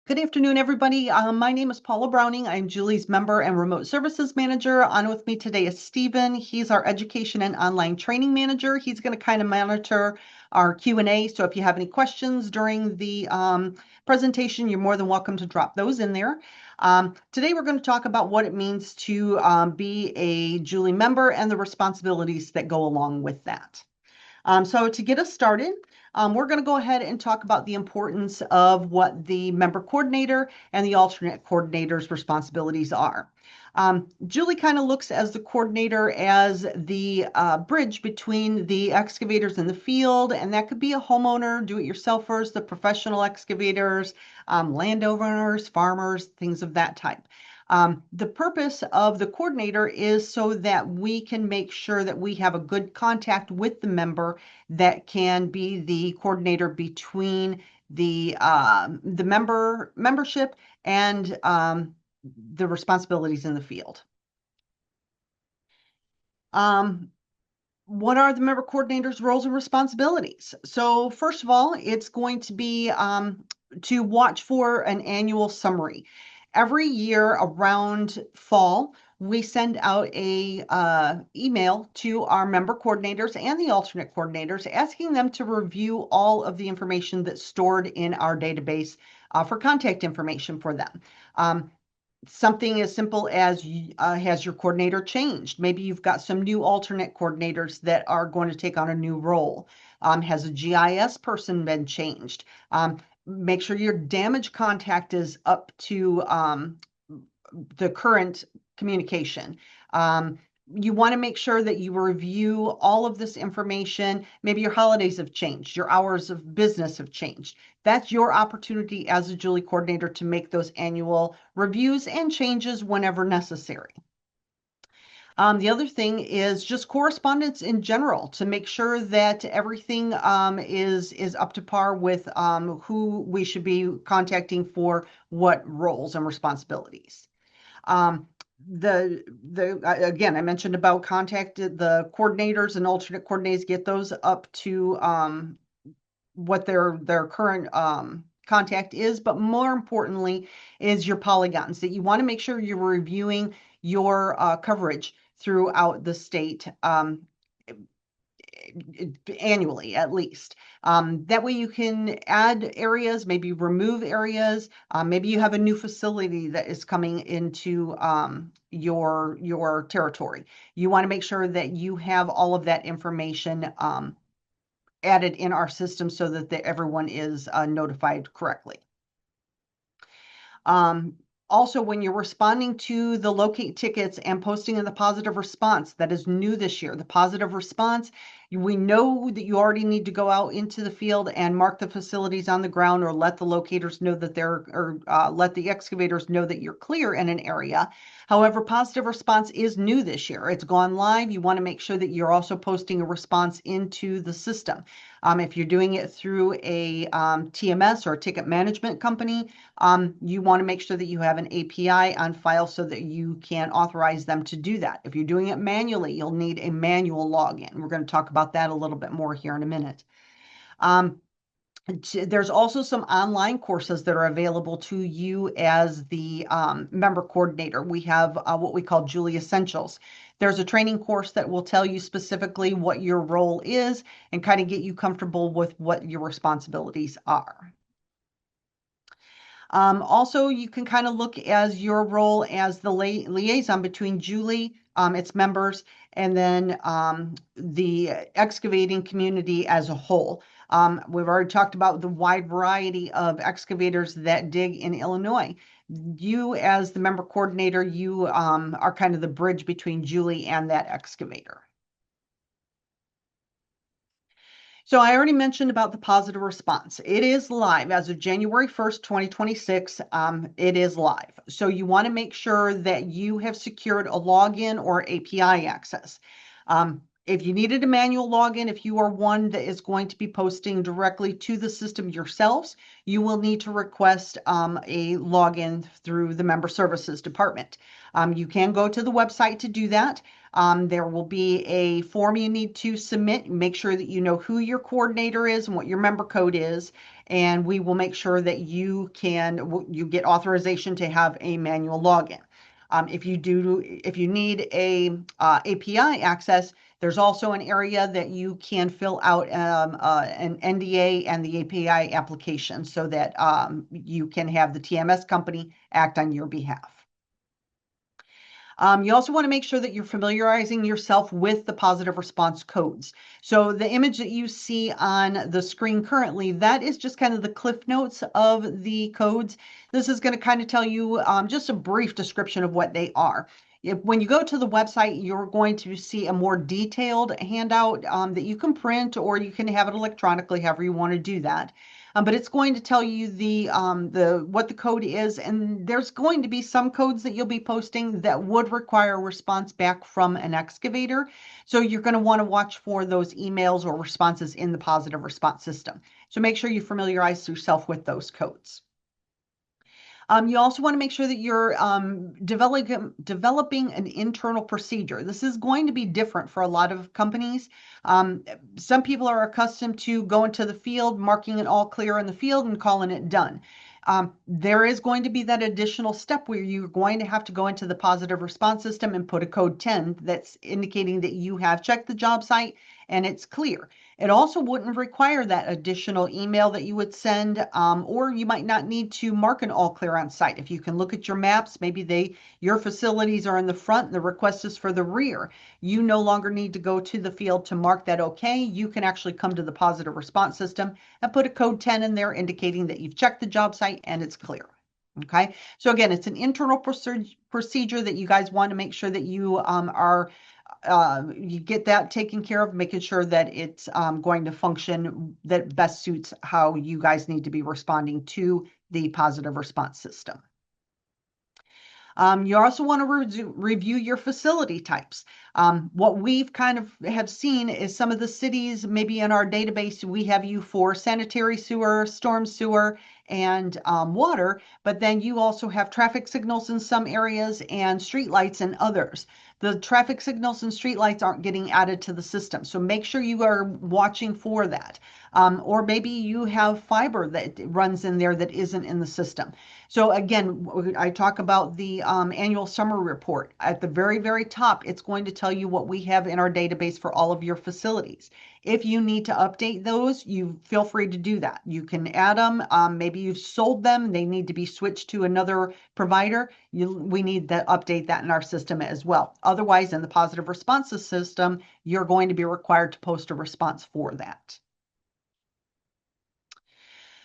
Good afternoon, everybody. My name is Paula Browning. I'm Julie's member and remote services manager. On with me today is Stephen. He's our education and online training manager. He's going to kind of monitor our Q&A. So if you have any questions during the presentation, you're more than welcome to drop those in there. Today, we're going to talk about what it means to be a Julie member and the responsibilities that go along with that. So to get us started, we're going to go ahead and talk about the importance of what the member coordinator and the alternate coordinator's responsibilities are. Julie kind of looks as the coordinator as the bridge between the excavators in the field, and that could be a homeowner, do-it-yourselfers, the professional excavators, landowners, farmers, things of that type. The purpose of the coordinator is so that we can make sure that we have a good contact with the member that can be the coordinator between the membership and the responsibilities in the field. What are the member coordinators' roles and responsibilities? So first of all, it's going to be to watch for an annual summary. Every year around fall, we send out a email to our member coordinators and the alternate coordinators, asking them to review all of the information that's stored in our database for contact information for them. Something as simple as has your coordinator changed? Maybe you've got some new alternate coordinators that are going to take on a new role. Has a GIS person been changed? Make sure your damage contact is up to the current communication. You want to make sure that you review all of this information. Maybe your holidays have changed, your hours of business have changed. That's your opportunity as a Julie coordinator to make those annual reviews and changes whenever necessary. The other thing is just correspondence in general to make sure that everything is up to par with who we should be contacting for what roles and responsibilities. Again, I mentioned about contact the coordinators and alternate coordinators, get those up to what their current contact is, but more importantly is your polygons, that you want to make sure you're reviewing your coverage throughout the state annually at least. That way you can add areas, maybe remove areas. Maybe you have a new facility that is coming into your territory. You want to make sure that you have all of that information added in our system so that everyone is notified correctly. Also, when you're responding to the locate tickets and posting in the positive response, that is new this year. The positive response, we know that you already need to go out into the field and mark the facilities on the ground, or let the locators know that let the excavators know that you're clear in an area. However, positive response is new this year. It's gone live. You want to make sure that you're also posting a response into the system. If you're doing it through a TMS or a ticket management company, you want to make sure that you have an API on file so that you can authorize them to do that. If you're doing it manually, you'll need a manual login. We're going to talk about that a little bit more here in a minute. There's also some online courses that are available to you as the member coordinator. We have what we call Julie Essentials. There's a training course that will tell you specifically what your role is and kind of get you comfortable with what your responsibilities are. Also, you can kind of look as your role as the liaison between Julie, its members, and then the excavating community as a whole. We've already talked about the wide variety of excavators that dig in Illinois. You, as the member coordinator, you are kind of the bridge between Julie and that excavator. So I already mentioned about the positive response. It is live as of January 1st, 2026. It is live. So you want to make sure that you have secured a login or API access. If you needed a manual login, if you are one that is going to be posting directly to the system yourselves, you will need to request a login through the member services department. You can go to the website to do that. There will be a form you need to submit. Make sure that you know who your coordinator is and what your member code is, and we will make sure that you get authorization to have a manual login. If you need a API access, there's also an area that you can fill out an NDA and the API application so that you can have the TMS company act on your behalf. You also want to make sure that you're familiarizing yourself with the positive response codes. So the image that you see on the screen currently, that is just kind of the cliff notes of the codes. This is going to kind of tell you just a brief description of what they are. When you go to the website, you're going to see a more detailed handout that you can print, or you can have it electronically, however you want to do that. But it's going to tell you what the code is, and there's going to be some codes that you'll be posting that would require a response back from an excavator. So you're going to want to watch for those emails or responses in the positive response system. So make sure you familiarize yourself with those codes. You also want to make sure that you're developing an internal procedure. This is going to be different for a lot of companies. Some people are accustomed to going to the field, marking it all clear in the field and calling it done. There is going to be that additional step where you're going to have to go into the positive response system and put a code 10 that's indicating that you have checked the job site and it's clear. It also wouldn't require that additional email that you would send, or you might not need to mark an all clear on site. If you can look at your maps, maybe your facilities are in the front and the request is for the rear. You no longer need to go to the field to mark that okay. You can actually come to the positive response system and put a code 10 in there indicating that you've checked the job site and it's clear. Okay, so again, it's an internal procedure that you guys want to make sure that you you get that taken care of, making sure that it's going to function that best suits how you guys need to be responding to the positive response system. You also want to review your facility types. What we've kind of have seen is some of the cities, maybe in our database, we have you for sanitary sewer, storm sewer, and water, but then you also have traffic signals in some areas and street lights in others. The traffic signals and street lights aren't getting added to the system, so make sure you are watching for that. Or maybe you have fiber that runs in there that isn't in the system. So again, I talk about the annual summary report. At the very, very top, it's going to tell you what we have in our database for all of your facilities. If you need to update those, you feel free to do that. You can add them. Maybe you've sold them. They need to be switched to another provider. We need to update that in our system as well. Otherwise, in the positive responses system, you're going to be required to post a response for that.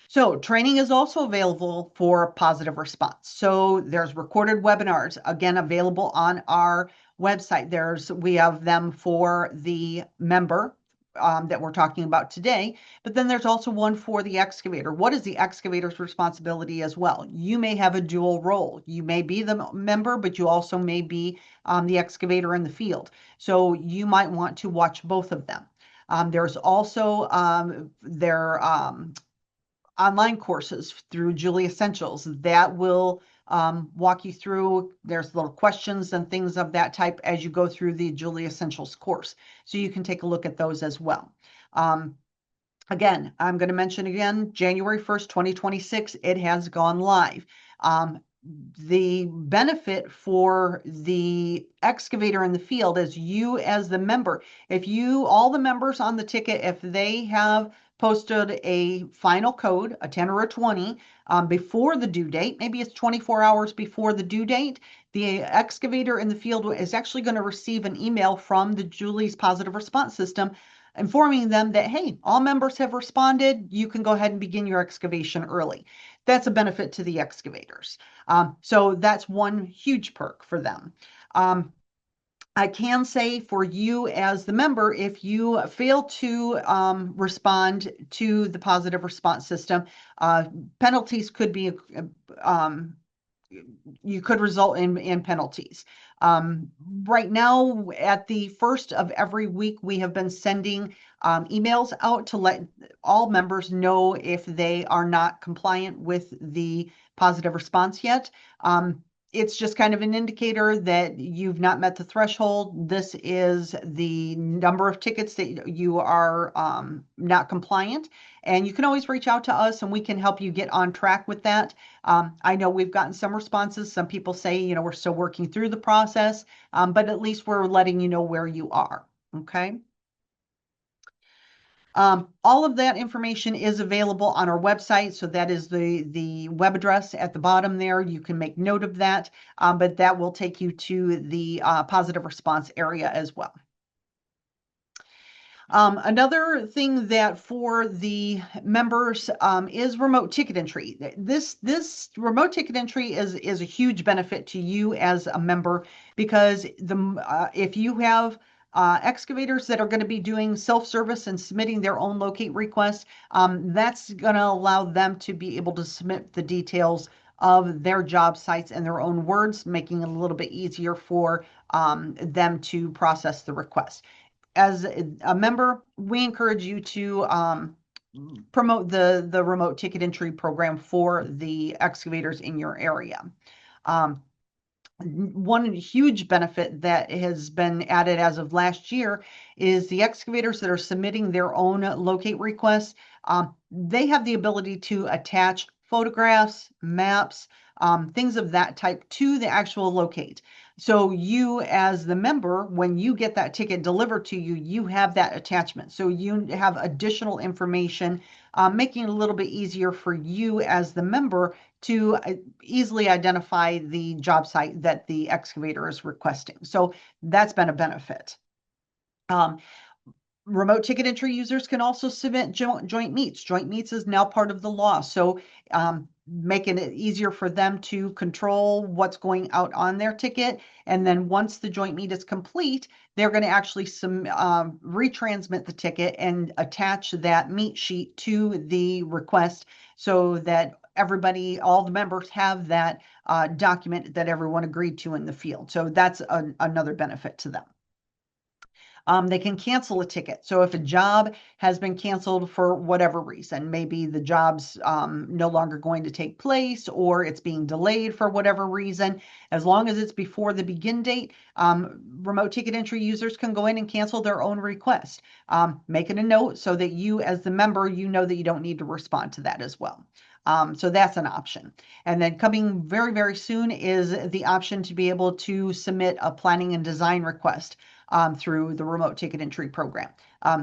So training is also available for positive response. So there's recorded webinars, again, available on our website. We have them for the member that we're talking about today, but then there's also one for the excavator. What is the excavator's responsibility as well? You may have a dual role. You may be the member, but you also may be the excavator in the field. So you might want to watch both of them. There's also online courses through Julie Essentials that will walk you through. There's little questions and things of that type as you go through the Julie Essentials course. So you can take a look at those as well. Again, I'm going to mention again, January 1st, 2026, it has gone live. The benefit for the excavator in the field is you as the member, all the members on the ticket, if they have posted a final code, a 10 or a 20, before the due date, maybe it's 24 hours before the due date, the excavator in the field is actually going to receive an email from the Julie's positive response system informing them that, hey, all members have responded. You can go ahead and begin your excavation early. That's a benefit to the excavators. So that's one huge perk for them. I can say for you as the member, if you fail to respond to the positive response system, penalties could be you could result in penalties. Um, right now, at the first of every week, we have been sending emails out to let all members know if they are not compliant with the positive response yet. It's just kind of an indicator that you've not met the threshold. This is the number of tickets that you are not compliant. And you can always reach out to us and we can help you get on track with that. I know we've gotten some responses. Some people say, we're still working through the process, but at least we're letting you know where you are. Okay. All of that information is available on our website. So that is the web address at the bottom there. You can make note of that, but that will take you to the positive response area as well. Another thing that for the members is remote ticket entry. This remote ticket entry is a huge benefit to you as a member because if you have excavators that are going to be doing self-service and submitting their own locate requests, that's going to allow them to be able to submit the details of their job sites in their own words, making it a little bit easier for them to process the request. As a member, we encourage you to promote the remote ticket entry program for the excavators in your area. One huge benefit that has been added as of last year is the excavators that are submitting their own locate requests. They have the ability to attach photographs, maps, things of that type to the actual locate. So you as the member, when you get that ticket delivered to you, you have that attachment. So you have additional information, making it a little bit easier for you as the member to easily identify the job site that the excavator is requesting. So that's been a benefit. Remote ticket entry users can also submit joint meets. Joint meets is now part of the law. So making it easier for them to control what's going out on their ticket. And then once the joint meet is complete, they're going to actually retransmit the ticket and attach that meet sheet to the request so that everybody, all the members have that document that everyone agreed to in the field. So that's another benefit to them. They can cancel a ticket. So if a job has been canceled for whatever reason, maybe the job's no longer going to take place or it's being delayed for whatever reason, as long as it's before the begin date, remote ticket entry users can go in and cancel their own request. Making a note so that you as the member, you know that you don't need to respond to that as well. So that's an option. And then coming very, very soon is the option to be able to submit a planning and design request through the remote ticket entry program.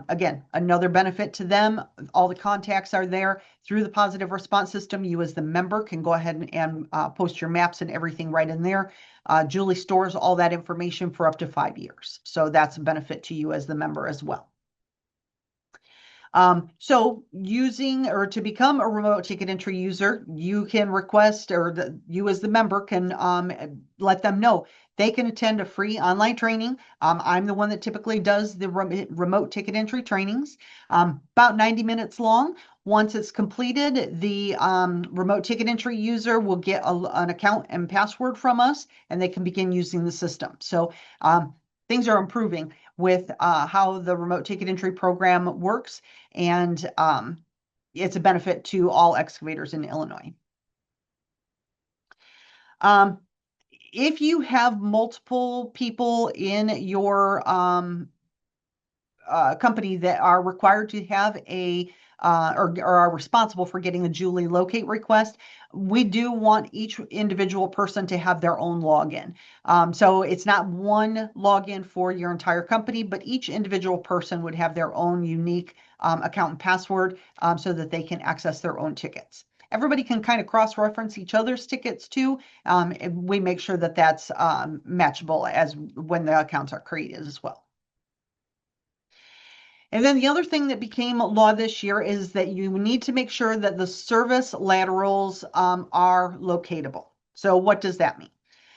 Again, another benefit to them, all the contacts are there through the positive response system. You as the member can go ahead and post your maps and everything right in there. Julie stores all that information for up to 5 years. So that's a benefit to you as the member as well. So using or to become a remote ticket entry user, you can request or you as the member can let them know they can attend a free online training. I'm the one that typically does the remote ticket entry trainings, about 90 minutes long. Once it's completed, the remote ticket entry user will get an account and password from us, and they can begin using the system. So things are improving with how the remote ticket entry program works, and it's a benefit to all excavators in Illinois. If you have multiple people in your company that are required to have a or are responsible for getting a Julie locate request, we do want each individual person to have their own login. So it's not one login for your entire company, but each individual person would have their own unique account and password so that they can access their own tickets. Everybody can kind of cross-reference each other's tickets too. We make sure that that's matchable as when the accounts are created as well. And then the other thing that became law this year is that you need to make sure that the service laterals are locatable. So what does that mean?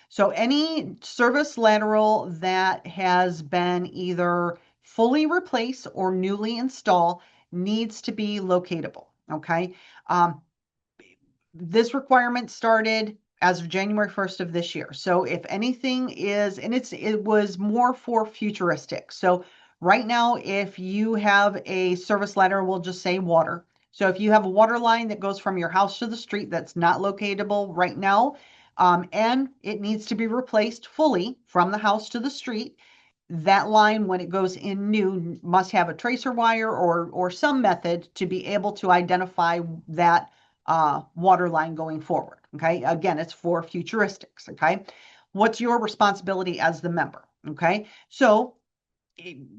So any service lateral that has been either fully replaced or newly installed needs to be locatable, okay? This requirement started as of January 1st of this year. So if anything is, and it was more for futuristic. So right now, if you have a service letter, we'll just say water. So if you have a water line that goes from your house to the street that's not locatable right now, and it needs to be replaced fully from the house to the street, that line, when it goes in new, must have a tracer wire or some method to be able to identify that water line going forward. Okay, again, it's for futuristics. Okay, what's your responsibility as the member? Okay, so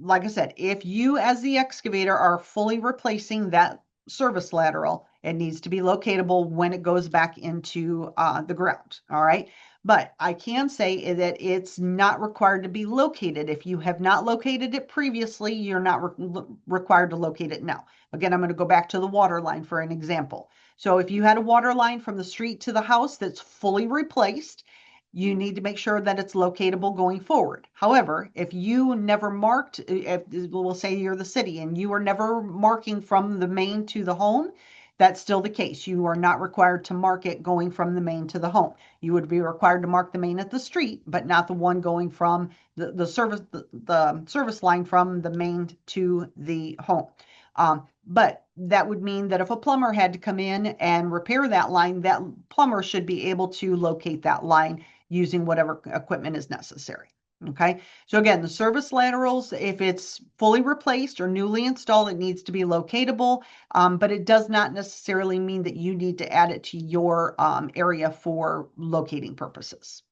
like I said, if you as the excavator are fully replacing that service lateral, it needs to be locatable when it goes back into the ground. All right. But I can say that it's not required to be located. If you have not located it previously, you're not required to locate it now. Again, I'm going to go back to the water line for an example. So if you had a water line from the street to the house that's fully replaced, you need to make sure that it's locatable going forward. However, if you never marked, if we'll say you're the city and you are never marking from the main to the home, that's still the case. You are not required to mark it going from the main to the home. You would be required to mark the main at the street, but not the one going from the service line from the main to the home. But that would mean that if a plumber had to come in and repair that line, that plumber should be able to locate that line using whatever equipment is necessary. Okay, so again, the service laterals, if it's fully replaced or newly installed, it needs to be locatable, but it does not necessarily mean that you need to add it to your area for locating purposes.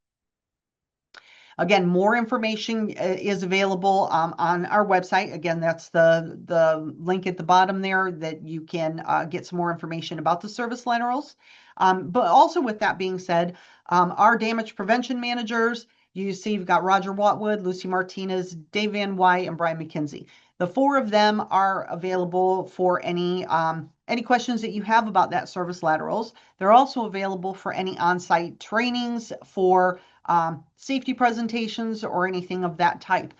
Again, more information is available on our website. Again, that's the link at the bottom there that you can get some more information about the service laterals. But also with that being said, our damage prevention managers, you see you've got Roger Watwood, Lucy Martinez, Dave Van Wy, and Brian McKenzie. The four of them are available for any questions that you have about that service laterals. They're also available for any on-site trainings, for safety presentations or anything of that type.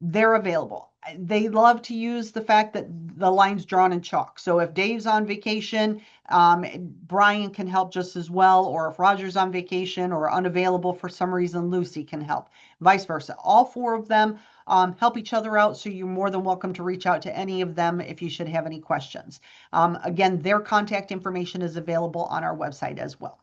They're available. They love to use the fact that the line's drawn in chalk. So if Dave's on vacation, Brian can help just as well, or if Roger's on vacation or unavailable for some reason, Lucy can help, vice versa. All four of them help each other out, so you're more than welcome to reach out to any of them if you should have any questions. Again, their contact information is available on our website as well.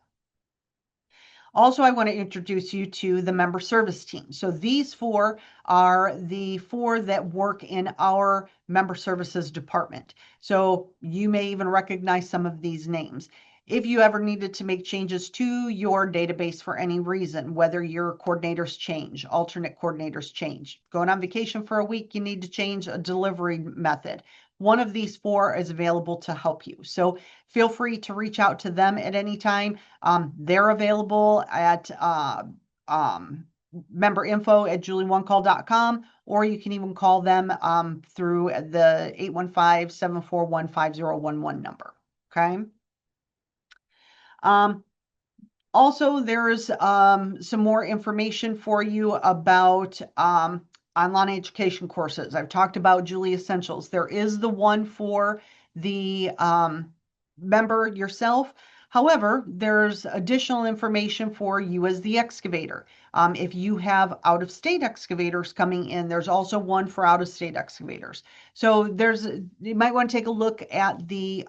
Also, I want to introduce you to the member service team. So these four are the four that work in our member services department. So you may even recognize some of these names. If you ever needed to make changes to your database for any reason, whether your coordinators change, alternate coordinators change, going on vacation for a week, you need to change a delivery method, one of these four is available to help you. So feel free to reach out to them at any time. They're available at memberinfo@julieonecall.com, or you can even call them through the 815-741-5011 number. Okay. Also, there's some more information for you about online education courses. I've talked about Julie Essentials. There is the one for the member yourself. However, there's additional information for you as the excavator. If you have out-of-state excavators coming in, there's also one for out-of-state excavators. So you might want to take a look at the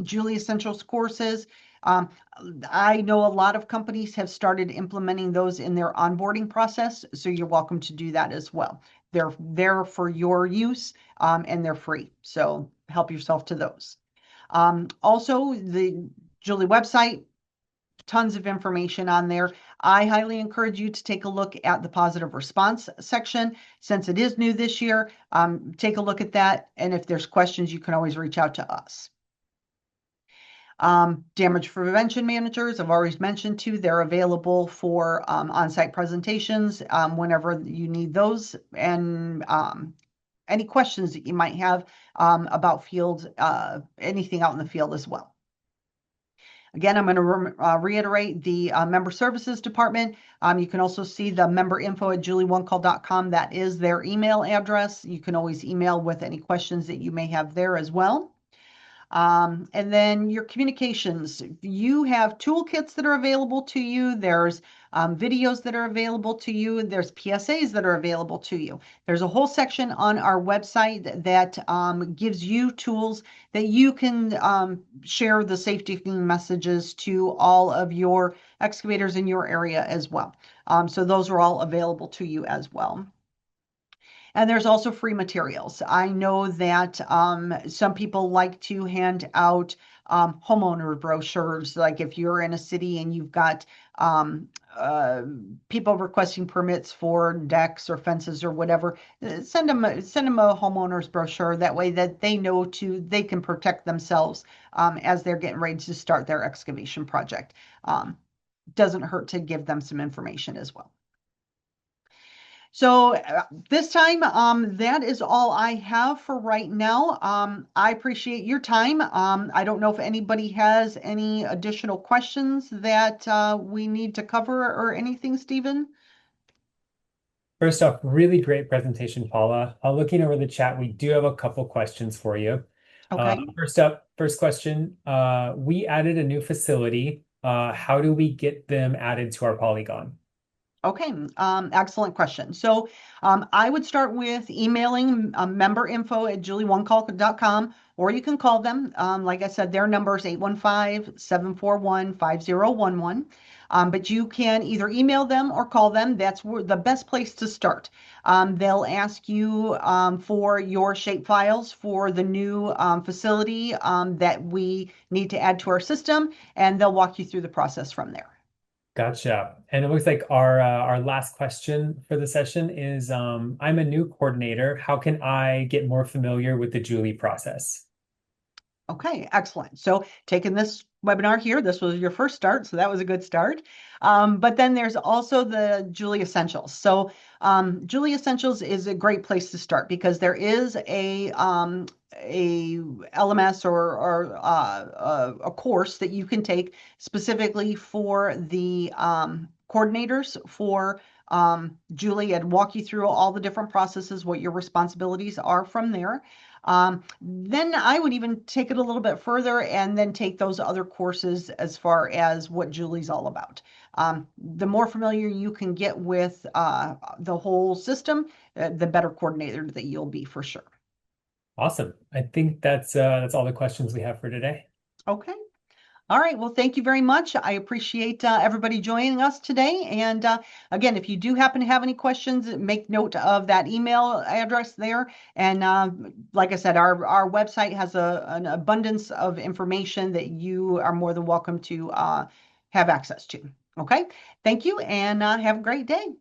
Julie Essentials courses. I know a lot of companies have started implementing those in their onboarding process, so you're welcome to do that as well. They're there for your use, and they're free, so help yourself to those. Also, the Julie website, tons of information on there. I highly encourage you to take a look at the positive response section. Since it is new this year, take a look at that, and if there's questions, you can always reach out to us. Damage prevention managers, I've already mentioned too, they're available for on-site presentations whenever you need those, and any questions that you might have about field, anything out in the field as well. Again, I'm going to reiterate the member services department. You can also see the member info at julieonecall.com. That is their email address. You can always email with any questions that you may have there as well. And then your communications. You have toolkits that are available to you. There's videos that are available to you. There's PSAs that are available to you. There's a whole section on our website that gives you tools that you can share the safety messages to all of your excavators in your area as well. So those are all available to you as well. And there's also free materials. I know that some people like to hand out homeowner brochures, like if you're in a city and you've got um, uh, people requesting permits for decks or fences or whatever, send them a homeowner's brochure. That way that they know they can protect themselves as they're getting ready to start their excavation project. Doesn't hurt to give them some information as well. So this time, that is all I have for right now. I appreciate your time. I don't know if anybody has any additional questions that we need to cover or anything, Stephen. First off, really great presentation, Paula. Looking over the chat, we do have a couple questions for you. Okay. First up, first question. We added a new facility. How do we get them added to our Polygon? Okay, excellent question. So I would start with emailing member.info@juliewonkalk.com, or you can call them. Like I said, their number is 815-741-5011. But you can either email them or call them. That's the best place to start. They'll ask you for your shape files for the new facility that we need to add to our system, and they'll walk you through the process from there. Gotcha. And it looks like our last question for the session is I'm a new coordinator. How can I get more familiar with the Julie process? Okay, excellent. So taking this webinar here, this was your first start, so that was a good start. But then there's also the Julie Essentials. So Julie Essentials is a great place to start because there is a LMS or a course that you can take specifically for the coordinators for Julie and walk you through all the different processes, what your responsibilities are from there. Then I would even take it a little bit further and then take those other courses as far as what Julie's all about. The more familiar you can get with the whole system, the better coordinator that you'll be for sure. Awesome. I think that's all the questions we have for today. Okay. All right. Well, thank you very much. I appreciate everybody joining us today. And again, if you do happen to have any questions, make note of that email address there. And like I said, our website has an abundance of information that you are more than welcome to have access to. Okay. Thank you and have a great day.